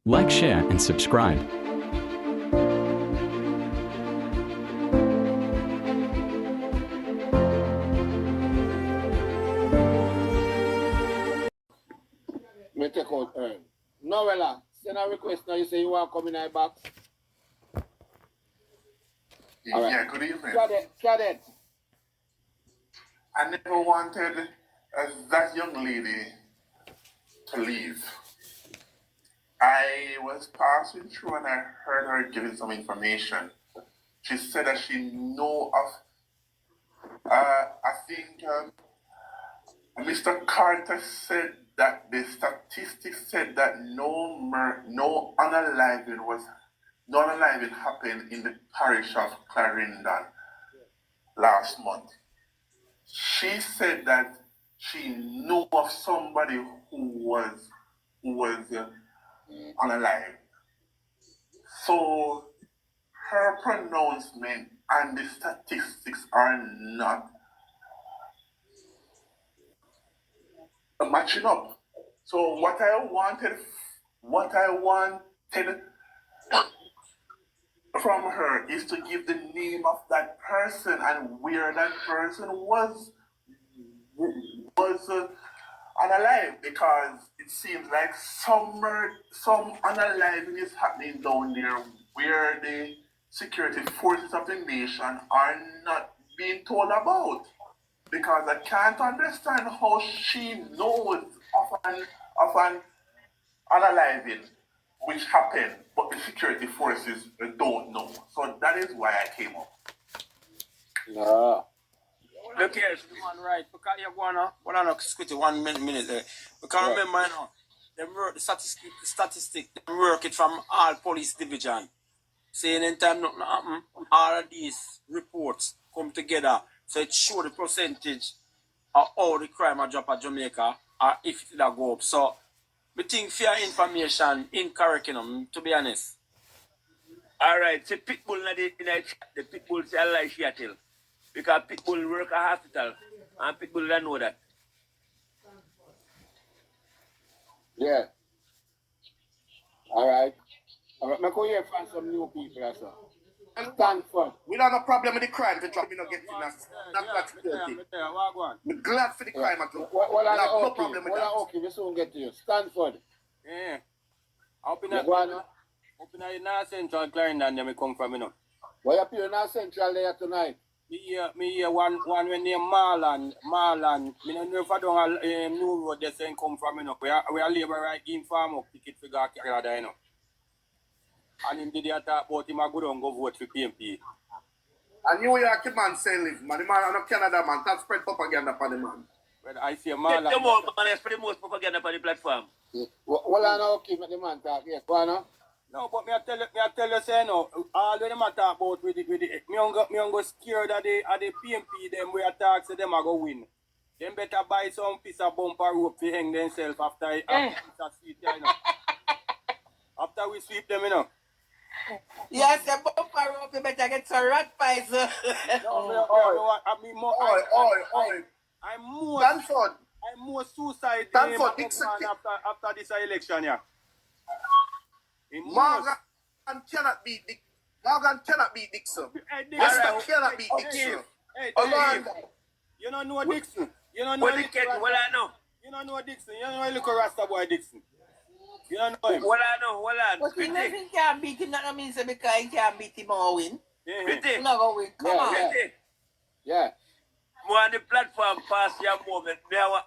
Like, share, and subscribe. Me take out Earn. Novella, send a request now. You say you want to come in our box. Yeah, right. Good evening. Cadet. I never wanted that young lady to leave. I was passing through and I heard her giving some information. She said that she know of, I think Mr. Carter said that the statistics said that no unaliving happened in the parish of Clarendon last month. She said that she knew of somebody who was unalived. So her pronouncement and the statistics are not matching up. So what I wanted from her is to give the name of that person and where that person was unalive, because it seems like some unaliving is happening down there where the security forces of the nation are not being told about. Because I can't understand how she knows of an unaliving which happened, but the security forces don't know. So that is why I came up. No. Look here, man, right? Because you're going to, well, I'm squeeze 1 minute there. Because remember, you know, they work the statistic, they work it from all police division. Saying in time nothing happen, all of these reports come together. So it show the percentage of all the crime are drop at Jamaica or if it will go up. So we think fair information in curriculum, to be honest. Alright, so Pitbull in the Pitbull say I like Seattle. Because Pitbull work at hospital and Pitbull don't know that. Yeah. All right. I go here find some new people as well. Stanford. We don't have a problem with the crime to drop, not getting not security. We're glad for the crime at all. Well, no problem with that. Okay, we soon get to you. Stanford. Yeah. Up in the central Clarendon, then we come from, you know. Why up here in our central there tonight? Me hear one when named Marlon. Me don't know if I don't new road they say come from, you know. We are labor right in farm up ticket for Canada, you know. And him did talk about him a go down go vote for PNP. And New York man saying live, man. The man out of Canada, man. That's spread propaganda for the man. But I see a Marlon. Come on, man, spread the most propaganda for the platform. Yeah. Well, I know, okay, the man talk. Yes, go on, No, but me I tell you, say no. All when them a talk about with it, me go scared that the PNP them we attack say them a go win. Them better buy some piece of bumper rope to hang themselves after sweep, you know. After we sweep them, you know. Yes, the bumper rope, you better get some rat pies. I'm more Stanford. I'm more suicide Stanford, after this election, yeah. Morgan cannot beat Dixon. Esther cannot beat Dixon. You don't know Dixon. You don't know Dixon. You don't know Dixon. You don't know look Rasta boy Dixon. You don't know him. Well, I know. But he nothing can beat him, that means because he can't beat him or win. Pretty. Not gonna win. Come on. Yeah. More on the platform past your moment. Me I want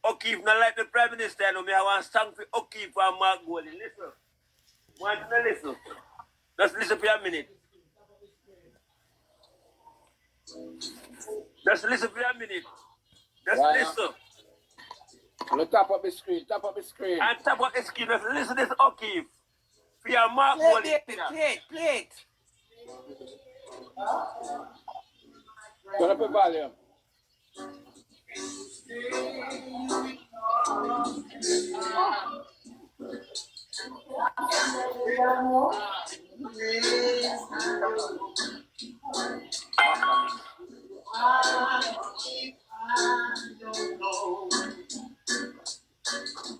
O'Keefe, not like the Prime Minister, no, me I want song for O'Keefe and Mark Golding. Listen. Want to listen? Just listen for a minute. Just listen for a minute. Just listen. Look, tap up the screen. And tap up the screen. Just listen to this O'Keefe. For your Mark Play Golding. it, play it. Turn up the volume.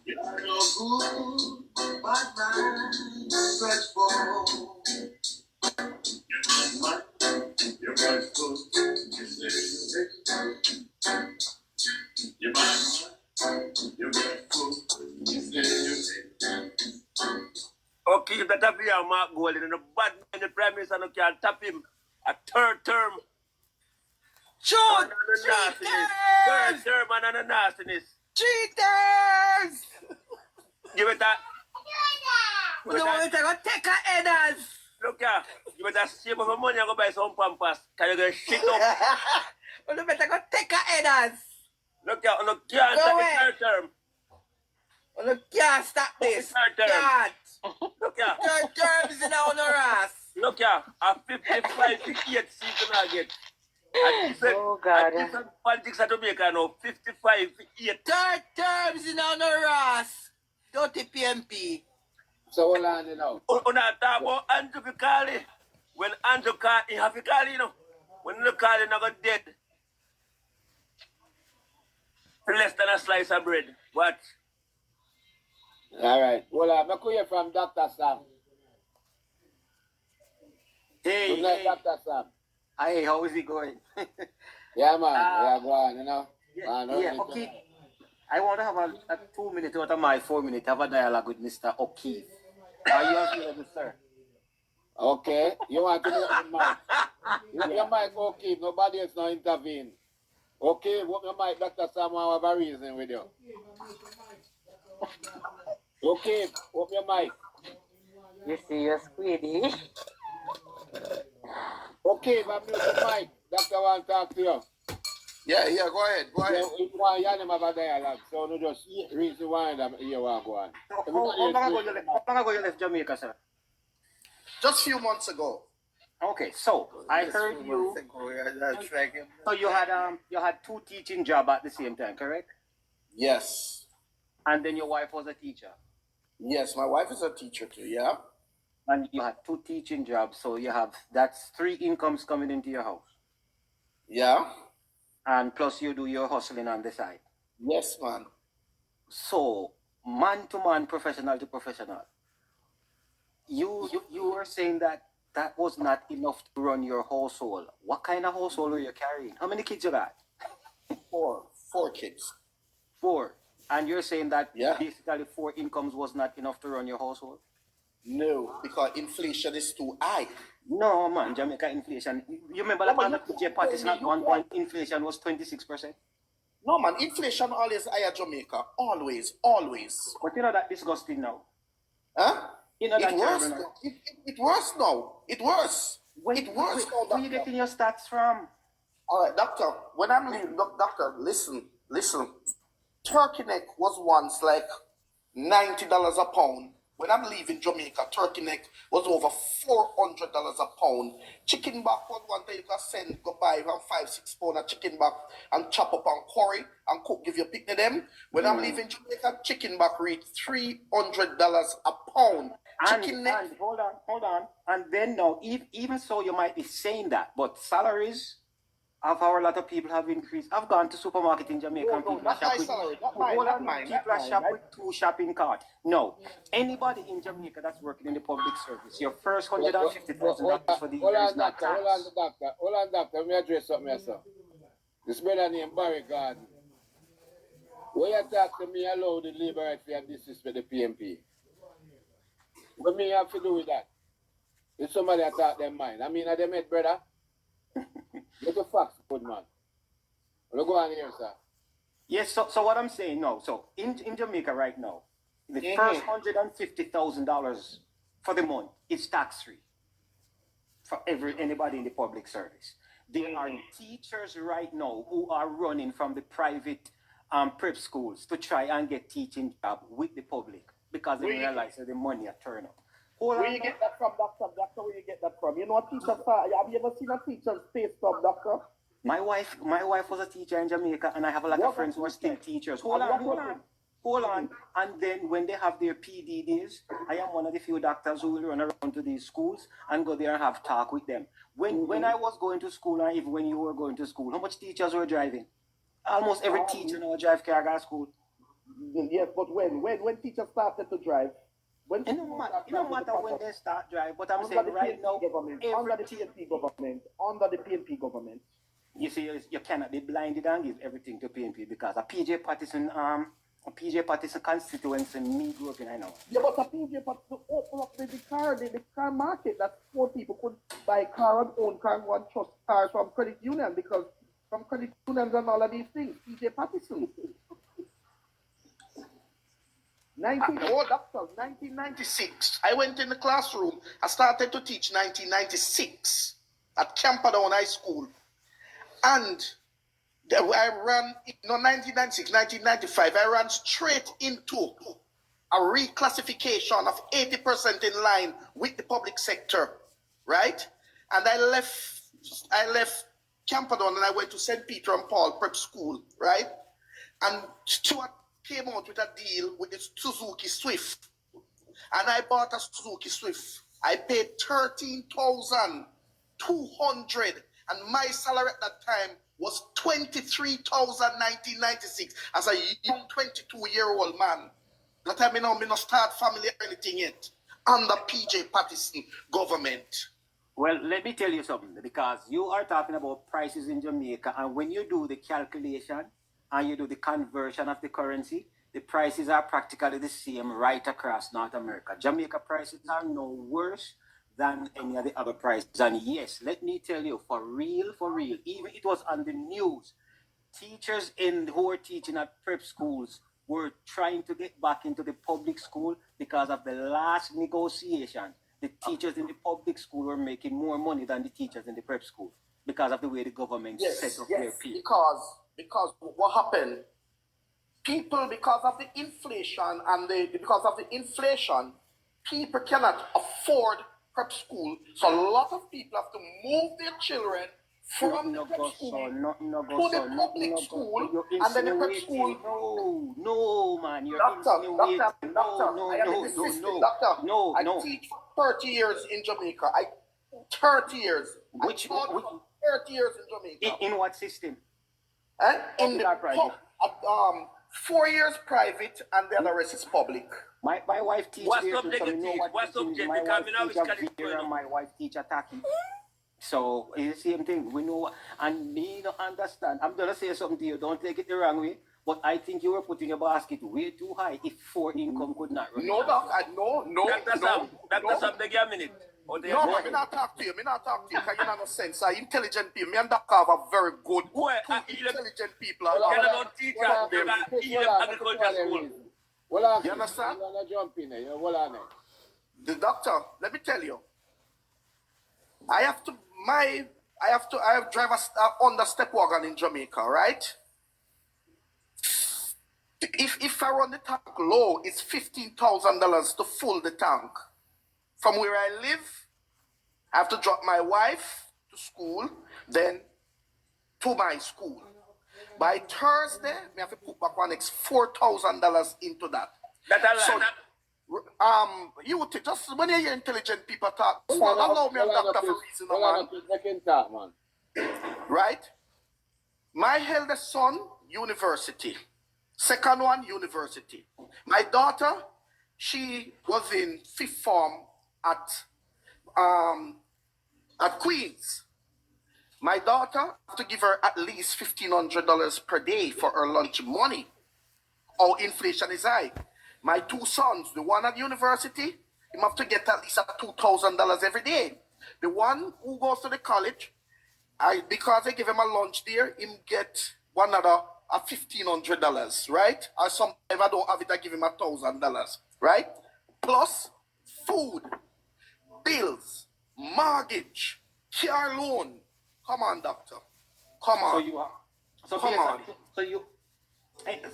You're no good, but mine. Okay, that have a Mark Golding and the bad man, the Prime Minister no can tap him a third term. Shoot! And a nastiness. Third Cheaters! term and a nastiness. Cheaters! Give it that. You know what? I got take a headers. Look here. You better save up your money and go buy some Pampers. Can you get shit up? You better go take a headers. Look here. You can't Go take away. the third term. You can't stop this. Third term. Can't. Look here. Third terms in our ass. Look here. A 55, 58 seat you not get. Oh, God. And this politics at Jamaica now. 55, 58. Third terms in our ass. Dirty PNP. So hold on, you know. On a talk about Andrew Ficali. When Andrew call, he have to call, you know. When you call, he not go dead. Less than a slice of bread. What? All right. Hold on. I'm hear from Dr. Sam. Hey, Good night, hey, Dr. Sam. hey, how is it going? Yeah, man. Yeah, go on, you know. Man, Yeah, okay. I want to have a 2 minute out of my 4 minute, have a dialogue with Mr. O'Keefe. Are you available, sir? Okay. You want to know your mic? Your mic, okay. Nobody else now intervene. Okay, what your mic, Dr. Sam, I have a reason with you. Okay, what your mic. You see your squeedy? Okay, if I mute the mic, Doctor want to talk to you. Yeah, go ahead. So, if you want to have a dialogue, so no just reason why them here want to go on. How long ago you left Jamaica, sir? Just a few months ago. Okay, so I heard you. So you had two teaching jobs at the same time, correct? Yes. And then your wife was a teacher. Yes, my wife is a teacher too, yeah? And you had two teaching jobs, so that's 3 incomes coming into your house. Yeah? And plus you do your hustling on the side. Yes, man. So, man to man, professional to professional. You were saying that was not enough to run your household. What kind of household were you carrying? How many kids you got? 4 kids. 4. And you're saying that Yeah. basically 4 incomes was not enough to run your household? No, because inflation is too high. No, man, Jamaica inflation. You remember that under PJ Patterson at one point inflation was 26%? No, man, inflation always higher Jamaica. Always, always. But you know that disgusting now. Huh? You know that It worse. terrible now. It worse now. It worse. Where It worse now, where you doctor. getting your stats from? All right, doctor. When I'm leaving, doctor, listen. Turkey neck was once like $90 a pound. When I'm leaving Jamaica, turkey neck was over $400 a pound. Chicken back was one time you can send, go buy around 5-6 pound of chicken back and chop up on curry and cook, give you a pick to them. When I'm leaving Jamaica, chicken back reach $300 a pound. Chicken neck. And hold on. And then now, even so, you might be saying that, but salaries of our lot of people have increased. I've gone to supermarket in Jamaica and people not shop my with, salary, not hold on, mine, people not are shop mine. with 2 shopping carts. No, anybody in Jamaica that's working in the public service, your first $150,000 for the Hold year on, is not doctor. tax. Hold on, doctor. Let me address something here, sir. This brother named Barry Garden. When you talk to me, allow the labor right for disrespect the PNP. What me have to do with that? If somebody attack them mind. I mean, are they made, brother? Get the facts, good man. Well, go on here, sir. Yes, so what I'm saying now, so in Jamaica right now, the first $150,000 for the month is tax free for anybody in the public service. There are teachers right now who are running from the private prep schools to try and get teaching job with the public because they realize that the money are turn up. Where you get that from, doctor? Doctor, where you get that from? You know what teachers are? Have you ever seen a teacher's pay stub, doctor? My wife was a teacher in Jamaica, and I have a lot of friends who are still teachers. Hold on. And then when they have their PD days, I am one of the few doctors who will run around to these schools and go there and have talk with them. When I was going to school, and even when you were going to school, how much teachers were driving? Almost every teacher now drive car to school. Yes, but when teachers started to drive, It don't matter when they start drive, but I'm saying right now, under the PNP government. You see, you cannot be blinded and give everything to PNP because a PJ Patterson constituency me grew up in, I know. Yeah, but a PJ Patterson open up the car, the car market that poor people could buy car and own car and go and trust cars from credit union because from credit unions and all of these things. PJ Patterson. 1996. I went in the classroom. I started to teach 1996 at Camperdown High School. And I ran, 1996, 1995, I ran straight into a reclassification of 80% in line with the public sector, right? And I left Camperdown and I went to St. Peter and Paul Prep School, right? And Stuart came out with a deal with the Suzuki Swift. And I bought a Suzuki Swift. I paid $13,200, and my salary at that time was $23,1996 as a young 22-year-old man. That time, me no start family or anything yet. Under PJ Patterson government. Well, let me tell you something, because you are talking about prices in Jamaica, and when you do the calculation and you do the conversion of the currency, the prices are practically the same right across North America. Jamaica prices are no worse than any of the other prices. And yes, let me tell you, for real, even it was on the news, teachers who were teaching at prep schools were trying to get back into the public school because of the last negotiation. The teachers in the public school were making more money than the teachers in the prep school because of the way the government set up their pay. Because what happened, people, because of the inflation people cannot afford prep school. So a lot of people have to move their children from the prep school to the public school, and then the prep school. No, man, you're Doctor, insinuating. I am No, in the system, no, doctor. no. I teach for 30 years in Jamaica. 30 years. Which- I taught for 30 years in Jamaica. In what system? In the private? 4 years private, and the other rest is public. My wife teaches What there, subject so you know teach? what What teaching is. subject? My Because wife me now teach is California. Vera, my wife teach Taki. So it's the same thing. We know, and me don't understand. I'm gonna say something to you. Don't take it the wrong way, but I think you were putting your basket way too high if 4 income could not run. No, doc, no. Dr. Sam, take a minute. Oh, they No, are man, me not talk to you, because you have no sense. Intelligent people, me and Doctor have a very good, intelligent people. not teacher, they're not agriculture school. You understand? You wanna jump in there? You hold on there. The doctor, let me tell you, I have drive a Honda step wagon in Jamaica, right? If I run the tank low, it's $15,000 to full the tank. From where I live, I have to drop my wife to school, then to my school. By Thursday, I have to put back one next $4,000 into that. You just when you hear intelligent people talk, allow me a doctor for reason, man. Right? My eldest son, university. Second one, university. My daughter, she was in 5th form at Queens. My daughter, I have to give her at least $1,500 per day for her lunch money. Our inflation is high. My 2 sons, the one at university, he have to get at least $2,000 every day. The one who goes to the college, because I give him a lunch there, him get another $1,500, right? Or sometimes if I don't have it, I give him $1,000, right? Plus food, bills, mortgage, car loan. Come on, doctor. Come on.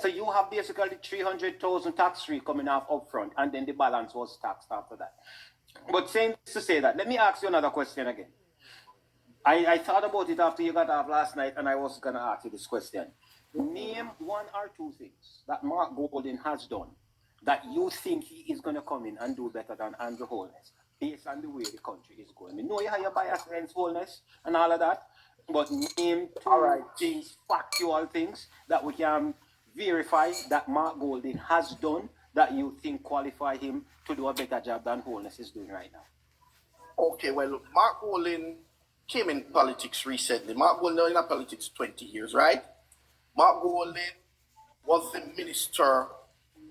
So you have basically 300,000 tax free coming off upfront, and then the balance was taxed after that. But saying to say that, let me ask you another question again. I thought about it after you got off last night, and I was gonna ask you this question. Name 1 or 2 things that Mark Golding has done that you think he is gonna come in and do better than Andrew Holness, based on the way the country is going. I know you have your bias against Holness and all of that, but name 2 things, factual things that we can verify that Mark Golding has done that you think qualify him to do a better job than Holness is doing right now. Okay, well, Mark Golding came in politics recently. Mark Golding in politics 20 years, right? Mark Golding was the Minister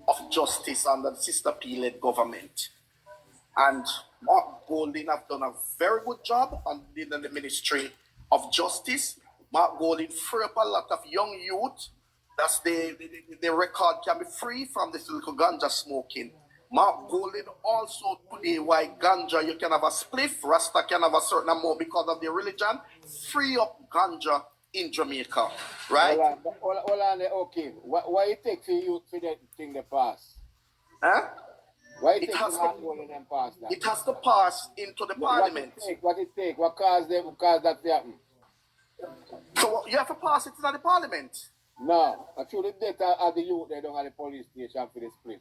of Justice under the Sister P-led government. And Mark Golding have done a very good job in the Ministry of Justice. Mark Golding free up a lot of young youth. That's the record can be free from this little ganja smoking. Mark Golding also today why ganja you can have a spliff, Rasta can have a certain amount because of their religion. Free up ganja in Jamaica, right? Hold on there, okay. Why it take for you for that thing to pass? Huh? Why it It take has for to- Mark them pass that? It has to pass into the parliament. What it take? What cause that to happen? So you have to pass it to the parliament. No, actually data of the youth they don't have the police station for this place.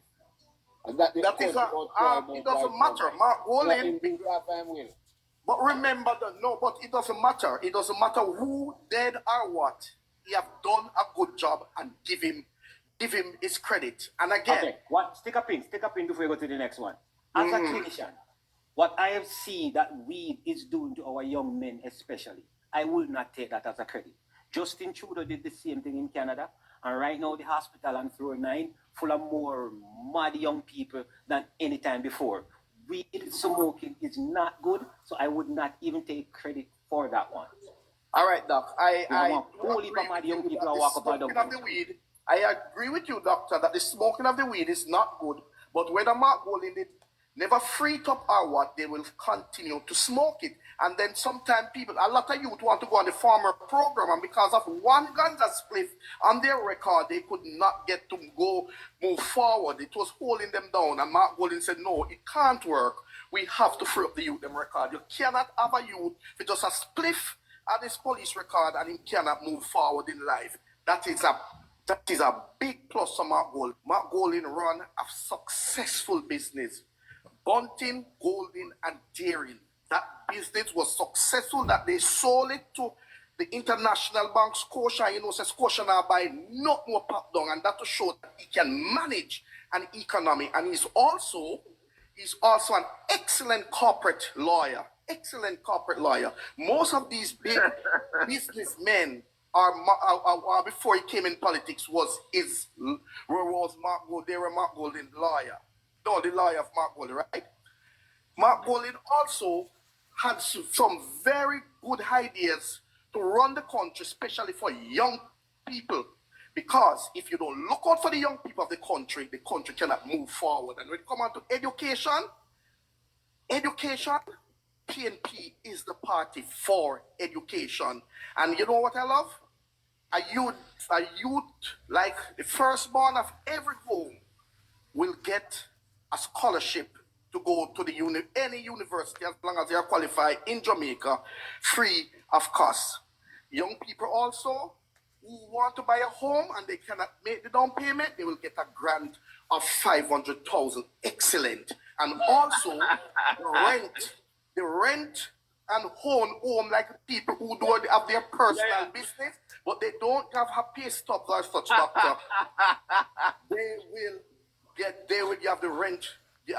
And that That is it doesn't matter. Mark Golding. But remember that but it doesn't matter. It doesn't matter who dead or what. He have done a good job and give him his credit. And again, Okay, stick a pin before we go to the next one. As a clinician, what I have seen that weed is doing to our young men especially, I will not take that as a credit. Justin Trudeau did the same thing in Canada, and right now the hospital on floor 9 full of more mad young people than any time before. Weed smoking is not good, so I would not even take credit for that one. all right, Doc. I agree with you, Doctor, that the smoking of the weed is not good. But whether Mark Golding did never free it up or what, they will continue to smoke it. And then sometimes a lot of youth want to go on the farmer program, and because of one ganja spliff on their record, they could not get to move forward. It was holding them down. And Mark Golding said, no, it can't work. We have to free up the youth them record. You cannot have a youth with just a spliff at this police record and he cannot move forward in life. That is a big plus for Mark Golding. Mark Golding run a successful business. Bunting, Golding, and Dairying. That business was successful that they sold it to the International Bank Scotia. You know, Scotia now buy not more pop down, and that to show that he can manage an economy. And he's also an excellent corporate lawyer. Excellent corporate lawyer. Most of these big businessmen are before he came in politics was Mark Golding. They were Mark Golding lawyer. No, the lawyer of Mark Golding, right? Mark Golding also had some very good ideas to run the country, especially for young people. Because if you don't look out for the young people of the country cannot move forward. And when it comes on to education, PNP is the party for education. And you know what I love? A youth like the firstborn of every home will get a scholarship to go to any university as long as they are qualified in Jamaica, free of cost. Young people also who want to buy a home and they cannot make the down payment, they will get a grant of 500,000. Excellent. And also the rent and own home like people who don't have their personal business, but they don't have a pay stubs or such, doctor. They will have the rent, the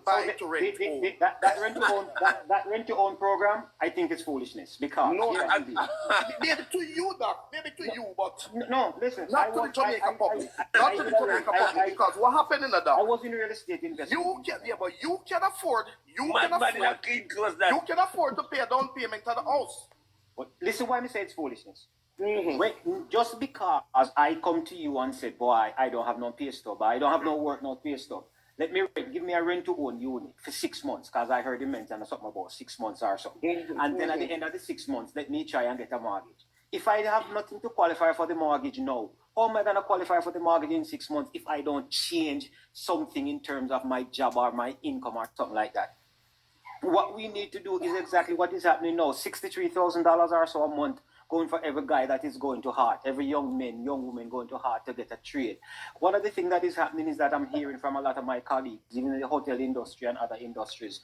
buy to rent home. That rent to own program, I think it's foolishness because Maybe to you, Doc. Maybe to you, but no, listen. Not to the Jamaican public. Not to the Jamaican public, because what happened in the Doc? I was in real estate investment. But you can afford. You can afford to pay a down payment to the house. But listen, why I say it's foolishness. Mm-hmm. Just because I come to you and said, boy, I don't have no pay stub, I don't have no work, no pay stub. Give me a rent to own unit for 6 months, because I heard you mention something about 6 months or something. And then at the end of the 6 months, let me try and get a mortgage. If I have nothing to qualify for the mortgage now, how am I going to qualify for the mortgage in 6 months if I don't change something in terms of my job or my income or something like that? What we need to do is exactly what is happening now. $63,000 or so a month going for every guy that is going to heart, every young woman going to heart to get a trade. One of the things that is happening is that I'm hearing from a lot of my colleagues, even in the hotel industry and other industries.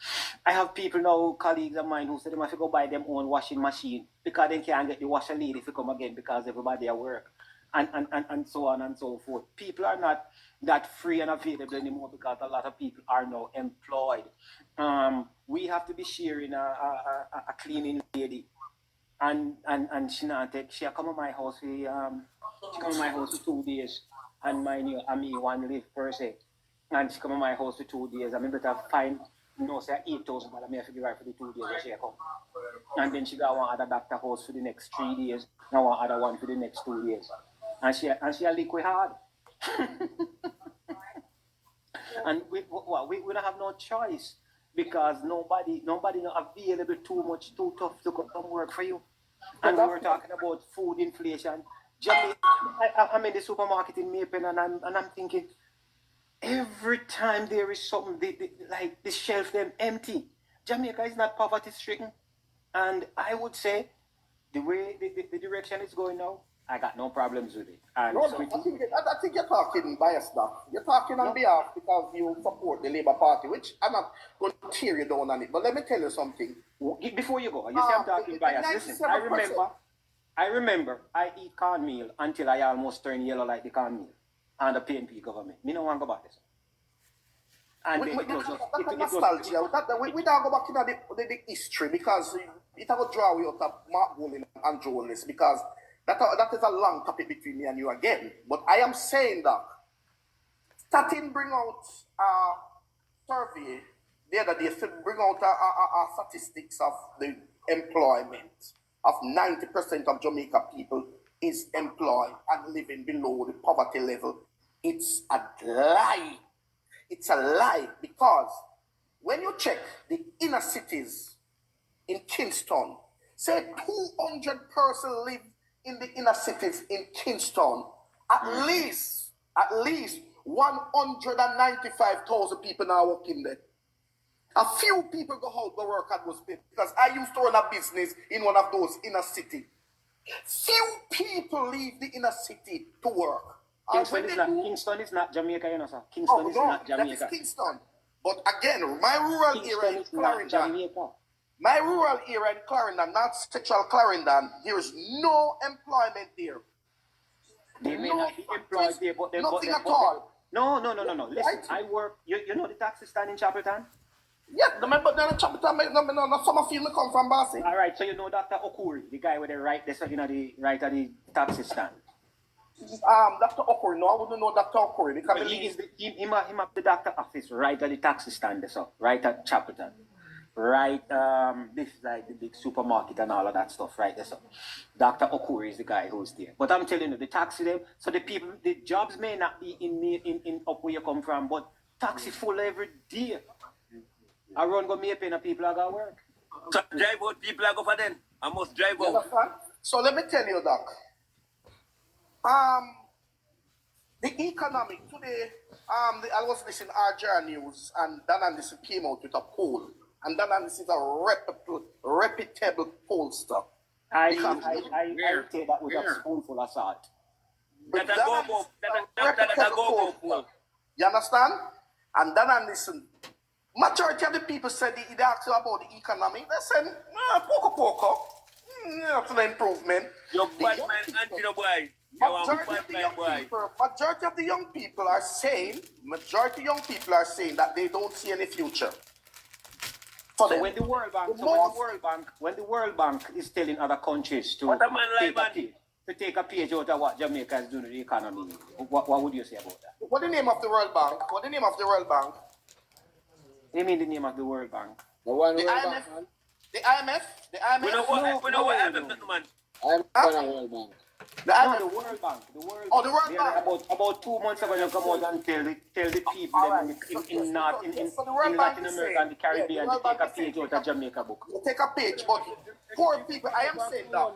I have people now, colleagues of mine, who say they must go buy their own washing machine because they can't get the washer lady to come again because everybody at work. And so on and so forth. People are not that free and available anymore because a lot of people are now employed. We have to be sharing a cleaning lady. And she come to my house for 2 days, and mind you, I mean one live per se, and she come to my house for 2 days. I mean better find No, say $8,000. Me have to give her for the 2 days that she come. And then she got one other doctor house for the next 3 days. Now one other one for the next 2 days. And she a liquid hard. And we don't have no choice because nobody not available too tough to come work for you. And we were talking about food inflation. I'm in the supermarket in Maple and I'm thinking every time there is something like the shelf them empty. Jamaica is not poverty stricken. And I would say the way the direction is going now, I got no problems with it. And No, so I think you're talking biased now. You're talking on behalf because you support the Labour Party, which I'm not going to tear you down on it. But let me tell you something. before you go, you say I'm talking bias. Listen, 97%. I remember I eat cornmeal until I almost turn yellow like the cornmeal under PNP government. Me no want to go back this. And then it was just, That's nostalgia. We don't go back into the history because it will draw you out of Mark Bowling and journalists because that is a long topic between me and you again. But I am saying that starting bring out a survey the other day, bring out a statistics of the employment of 90% of Jamaica people is employed and living below the poverty level. It's a lie. It's a lie because when you check the inner cities in Kingston, say 200 persons live in the inner cities in Kingston. At least 195,000 people now working there. A few people go out to work at those places because I used to run a business in one of those inner cities. Few people leave the inner city to work. Kingston is not Jamaica, you know, sir. Kingston is not Jamaica. That is Kingston. But again, my rural area in Clarendon. My rural area in Clarendon, not central Clarendon, there is no employment there. They may not be employed there, but nothing at all. No. Listen, I work. You know the taxi stand in Chapeltown? Yeah, remember then Chapeltown, some of you come from Bassi. All right, so you know Dr. Okuri, the guy with the right, the right at the taxi stand. Dr. Okuri, no, I wouldn't know Dr. Okuri because well, him at the doctor office right at the taxi stand, so right at Chapeltown. Right, this is like the big supermarket and all of that stuff, right there. So Dr. Okuri is the guy who's there. But I'm telling you, the taxi them, so the people, the jobs may not be in up where you come from, but taxi full every day. I run go me paying people are gonna work. So drive out people are go for them. I must drive out. So let me tell you, Doc. The economic today, I was listening to RJR News, and Dan Anderson came out with a poll. And then this is a reputable pollster. I take that with a spoonful of salt. That's a go-go. You understand? And then listen, majority of the people said they asked you about the economy. They said, poco. That's an improvement. Your bad man, anti boy. Majority of the young people are saying that they don't see any future. So when the World Bank is telling other countries to take a page out of what Jamaica is doing to the economy, what would you say about that? What's the name of the World Bank? What do you mean the name of the World Bank? The one the World IMF. Bank, The IMF. The IMF. We know what IMF, man. I'm on a World Bank. The IMF. The World Bank. The World Bank. About 2 months ago, you come out and tell the people in Latin America and the Caribbean to take a page out of Jamaica book. You take a page, but poor people, I am saying that.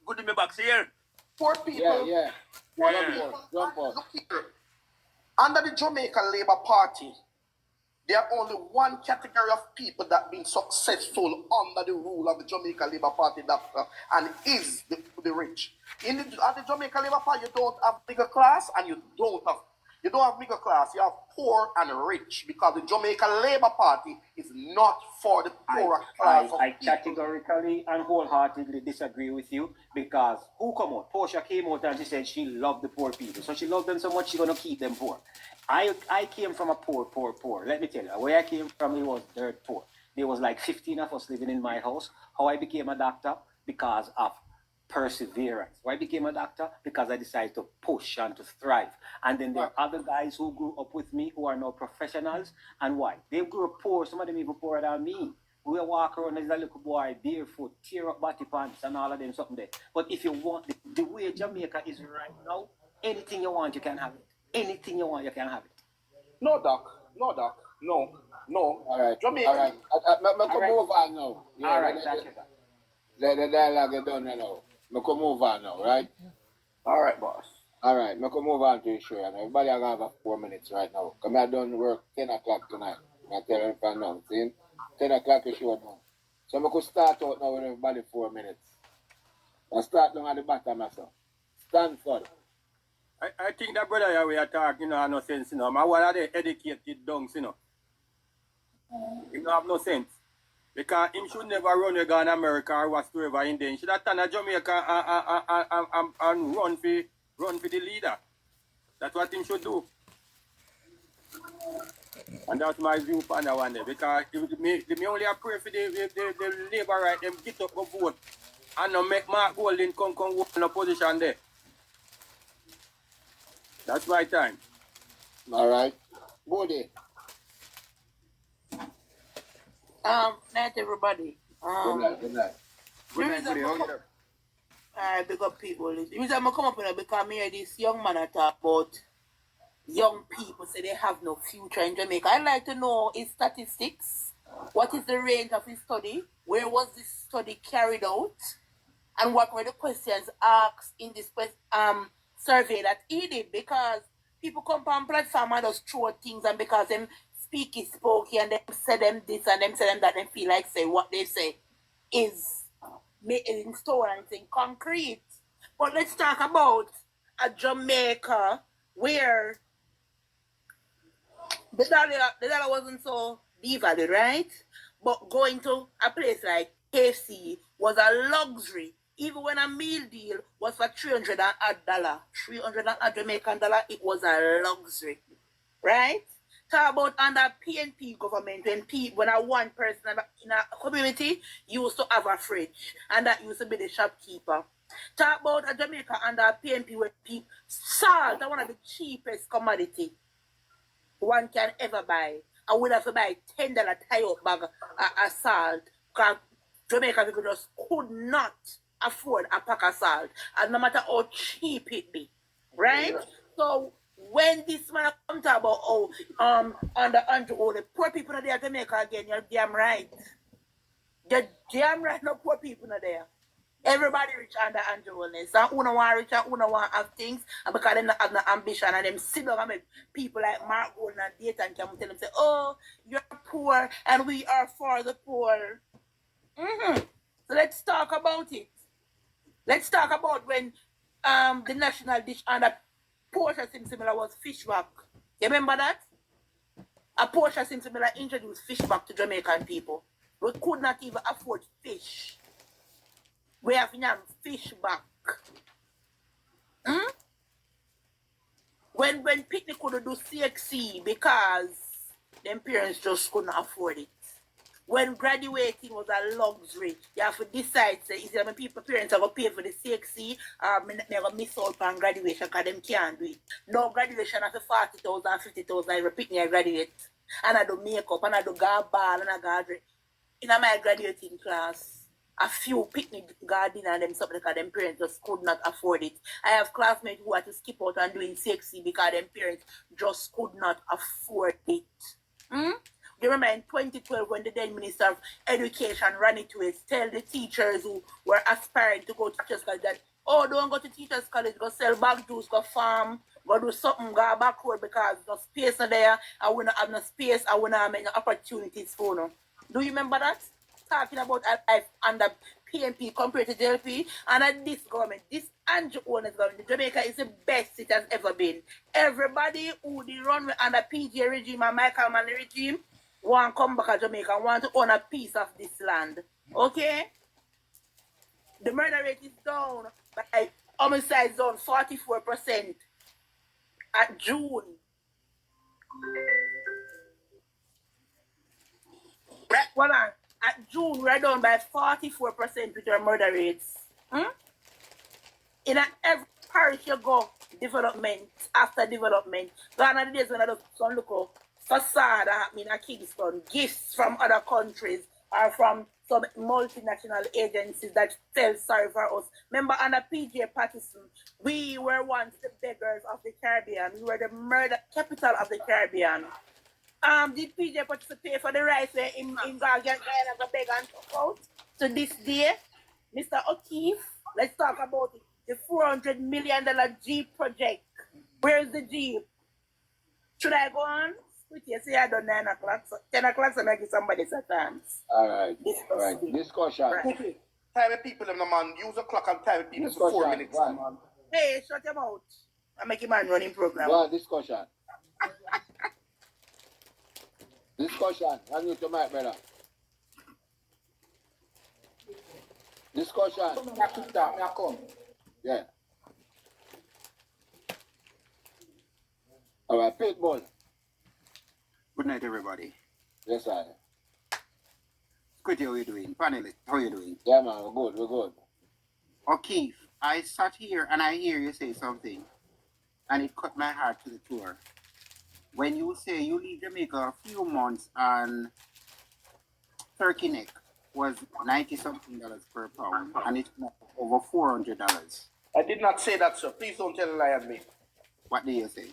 Good in my box here. Poor people. Yeah. Look here. Under the Jamaica Labour Party, there are only one category of people that have been successful under the rule of the Jamaica Labour Party, doctor, and is the rich. At the Jamaica Labour Party, you don't have middle class and you don't have middle class. You have poor and rich because the Jamaica Labour Party is not for the poorer class. I categorically and wholeheartedly disagree with you because who come out? Portia came out and she said she loved the poor people. So she loved them so much she's going to keep them poor. I came from a poor. Let me tell you, where I came from, it was dirt poor. There was like 15 of us living in my house. How I became a doctor? Because of perseverance. Why I became a doctor? Because I decided to push and to thrive. And then there are other guys who grew up with me who are now professionals. And why? They grew up poor. Some of them even poorer than me. We walk around as a little boy, barefoot, tear up body pants and all of them something there. But if you want, the way Jamaica is right now, anything you want, you can have it. Anything you want, you can have it. No, Doc. No, Doc. No. No. All right. Jamaica. All right. I All right. move on now. Yeah, All right, thank you. let the dialogue get done now. I can move on now, right? All right, boss. All right. I can move on to the show. And everybody I have 4 minutes right now. Come I done work 10 o'clock tonight. I tell them from now. See? 10 o'clock is show now. So I could start out now with everybody 4 minutes. I start down at the bottom myself. Stanford. I think that brother here we are talking, no sense, I want to educated dunks, He don't have no sense. Because him should never run with Ghana, America or whatsoever in there. He should have turned to Jamaica and run for the leader. That's what him should do. And that's my view on that one there. Because me only pray for the labor right, them get up go vote. And not make Mark Golding come work in a position there. That's my time. All right. Body. Night everybody. Good night. Good night. The reason I big up people is the reason I come up here because me hear this young man talk about young people say they have no future in Jamaica. I'd like to know his statistics. What is the range of his study? Where was this study carried out? And what were the questions asked in this survey that he did? Because people come on platform and just throw things, and because them speak is spokey and them say them this and them say them that, they feel like say what they say is in stone and it's in concrete. But let's talk about a Jamaica where the dollar wasn't so devalued, right? But going to a place like KFC was a luxury. Even when a meal deal was for $300 $300 Jamaican dollar, it was a luxury, right? Talk about under PNP government when a one person in a community used to have a fridge, and that used to be the shopkeeper. Talk about a Jamaica under PNP where salt is one of the cheapest commodity one can ever buy. I would have to buy $10 tie-up bag of salt because Jamaica people just could not afford a pack of salt, and no matter how cheap it be, right? So when this man comes about under Andrew, the poor people are there to Jamaica again, you're damn right. You're damn right, no poor people are there. Everybody rich under Andrew Wellness. And who don't want rich and who don't want have things, and because they don't have no ambition, and them sit down and make people like Mark Golden and Dayton and come tell them say, oh, you're poor and we are for the poor. So let's talk about it. Let's talk about when the national dish under Portia Simsimila was fish back. You remember that? A Portia Simsimila introduced fish back to Jamaican people. We could not even afford fish. We have now fish back. When picnic could do CXC because them parents just couldn't afford it. When graduating was a luxury, you have to decide, say, is it when people parents are going to pay for the CXC, they're going to miss out on graduation because them can't do it. No graduation after 40,000, 50,000, I picnic I graduate. And I do makeup, and I do ball, and I go in my graduating class, a few picnic garden and them stuff because them parents just could not afford it. I have classmates who had to skip out and doing CXC because them parents just could not afford it. You remember in 2012 when the then Minister of Education ran it to tell the teachers who were aspiring to go to teachers college that, oh, don't go to teachers college, go sell bag juice, go farm, go do something, go backward because no space in there, I will not have no space, I will not have no opportunities for no. Do you remember that? Talking about life under PNP compared to JLP, and at this government, this Andrew Owens government, Jamaica is the best it has ever been. Everybody who did run under PJ regime and Michael Manley regime want to come back to Jamaica and want to own a piece of this land. Okay? The murder rate is down by homicide down 44% at June. Right, hold on. At June, we're down by 44% with our murder rates. In every parish you go, development after development. Gone are the days when I just don't look up facade happening at Kingston, gifts from other countries or from some multinational agencies that tell sorry for us. Remember under PJ Patterson, we were once the beggars of the Caribbean. We were the murder capital of the Caribbean. Did PJ Patterson pay for the rice in Guyana go beg and talk out? So this day, Mr. O'Keefe, let's talk about it. The $400 million Jeep project. Where's the Jeep? Should I go on? You see, I done 9 o'clock. So 10 o'clock, so I give somebody a chance. All right. Discussion. Right. Quickly. Time with people in the man. Use the clock and time with people for 4 minutes. One. Man. Hey, shut him out. I make him man running program. Go on, discussion. Discussion. I need to mic, brother. Discussion. Yeah. All right, Pitbull. Good night, everybody. Yes, sir. Squiddy, how you doing? Panelist, how you doing? Yeah, man, we're good. O'Keefe, I sat here and I hear you say something, and it cut my heart to the core. When you say you leave Jamaica a few months and turkey neck was $90-something per pound, and it's now over $400. I did not say that, sir. Please don't tell a lie on me. What do you say?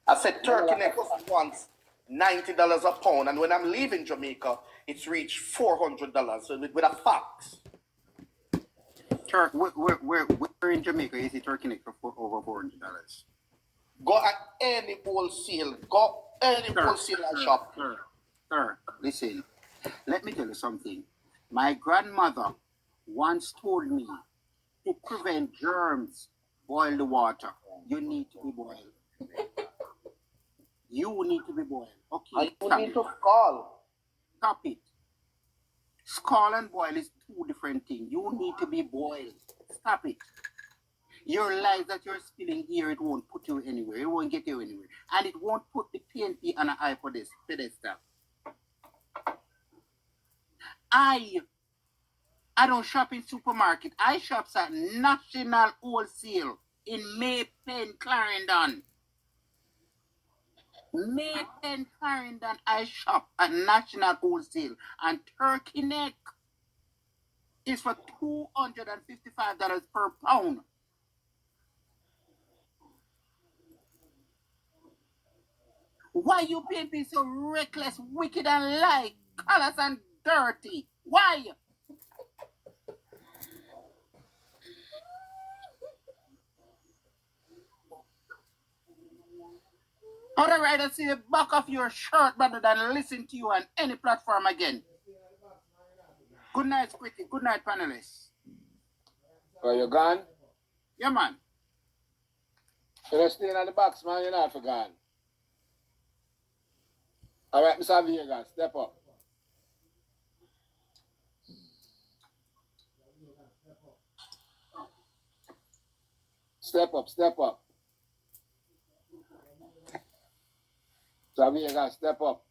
I said turkey neck was once $90 a pound, and when I'm leaving Jamaica, it's reached $400. So with a fax. Where in Jamaica is the turkey neck for over $400? Go at any wholesale. Go any wholesale shop. Sir, listen. Let me tell you something. My grandmother once told me to prevent germs, boil the water. You need to be boiled. You need to be boiled. Okay. And you need to call. Stop it. Scald and boil is 2 different things. You need to be boiled. Stop it. Your lies that you're spilling here, it won't put you anywhere. It won't get you anywhere. And it won't put the PNP on a high pedestal. I don't shop in supermarket. I shop at National Wholesale in Maypen, Clarendon. Maypen, Clarendon, I shop at National Wholesale. And turkey neck is for $255 per pound. Why you people so reckless, wicked, and lie, callous and dirty? Why? I'd rather see the back of your shirt rather than listen to you on any platform again. Good night, Squitty. Good night, panelists. Are you gone? Yeah, man. You're staying on the box, man. You're not forgotten. All right, Mr. Vega, step up. Step up. Mr. Vega, step up.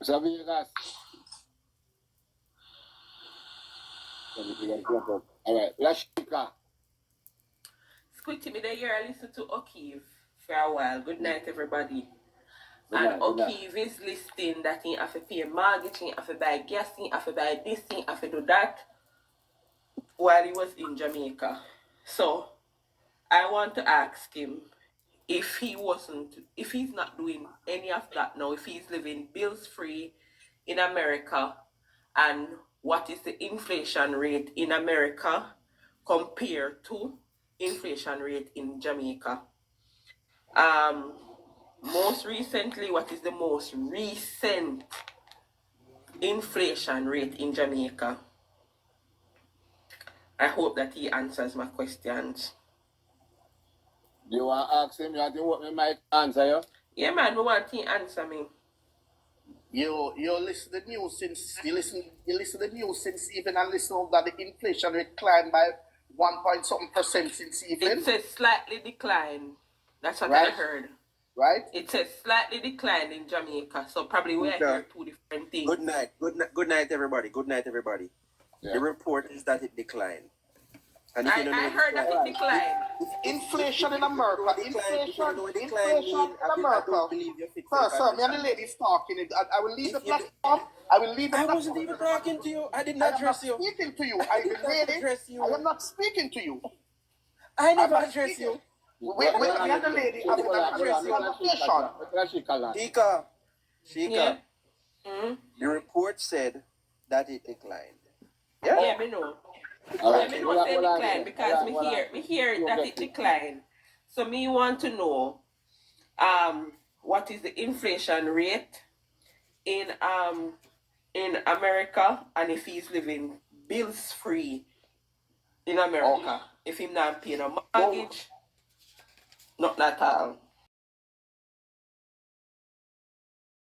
Mr. Vega. All right, Lashika. Squitty me there, I listen to O'Keefe for a while. Good night, everybody. Good And night, good night. O'Keefe is listing that he have to pay mortgage, he have to buy gas, he have to buy this, he have to do that while he was in Jamaica. So I want to ask him if he's not doing any of that now, if he's living bills free in America, and what is the inflation rate in America compared to inflation rate in Jamaica. Most recently, what is the most recent inflation rate in Jamaica? I hope that he answers my questions. Do you want to ask him? You want to want me mic answer you? Yeah, man, we want him to answer me. You listen to the news since you listen to the news since even and listen that the inflation rate climbed by 1 point something % since even. It says slightly decline. That's what Right. I heard. right? It says slightly declined in Jamaica, so probably we are hearing two different things. Good night. Good night, everybody. Good night, everybody. Yeah. The report is that it declined. And if you don't know I heard that it declined. Inflation in America. Inflation in I don't believe you're fit for Sir, me and the ladies talking. I will leave the platform. I will leave the I platform. wasn't even talking to you. I did I not am not address you. speaking to you. I did not address you. I am not speaking to you. I I'm never not addressed speaking. you. Me and the lady having a conversation. Shika, Yeah. Mm? the report said that it declined. Yeah, me know. All Me know say decline because me hear that it declined. So me want to know what is the inflation rate in America and if he's living bills free in America. If he's not paying a mortgage, not at all.